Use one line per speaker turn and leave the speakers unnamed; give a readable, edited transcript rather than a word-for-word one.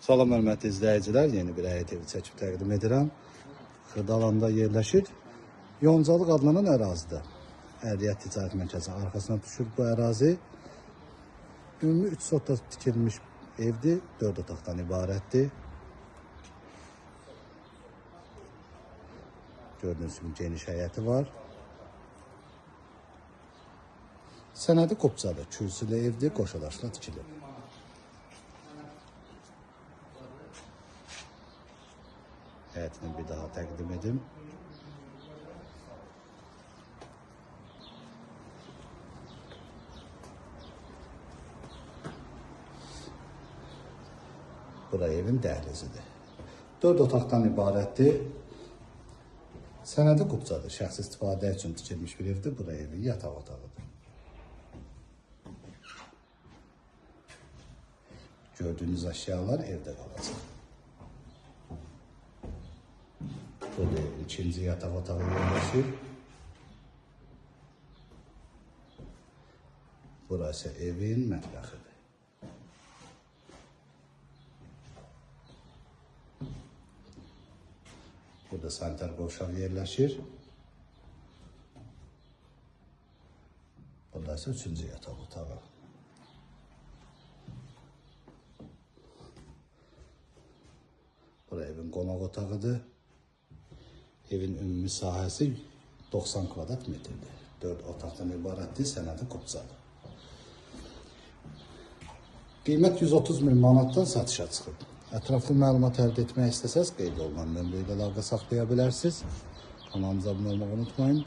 Salam hörmətli izləyicilər, yeni bir həyət evi çəkib təqdim edirəm. Xırdalanda yerləşir. Yoncalıq adlanan ərazidə. Ərriyyət Ticarət Mərkəzi arxasına düşür bu ərazi. Ümumi 3 sotda tikilmiş evdir, 4 otaqdan ibarətdir. Gördüyünüz kimi geniş həyəti var. Sənədi qopçadır, kürsülü evdir, qoşadaşla tikilib. Həyətini bir daha təqdim edim. Bura evin dəhlizidir. 4 otaqdan ibarətdir. Sənədi qupcadır. Şəxsi istifadə üçün tikilmiş bir evdir. Bura evin yataq otağıdır. Gördüyünüz əşyalar evdə qalacaq. Burada evin ikinci yataq otağı yerləşir. Burası evin mətbəxidir. Burada sanitar qovşaq yerləşir. Burası üçüncü yataq otağı. Bura evin qonaq otağıdır. Evin ümumi sahəsi 90 kvadrat metrdir. 4 otaqdan ibarətdir, sənədi qopçadır. Qiymət 130 min manatdan satışa çıxıb. Ətraflı məlumat əldə etmək istəsəz, qeyd olunan nömrə ilə əlaqə saxlaya bilərsiniz. Kanalımıza abunə olmağı unutmayın.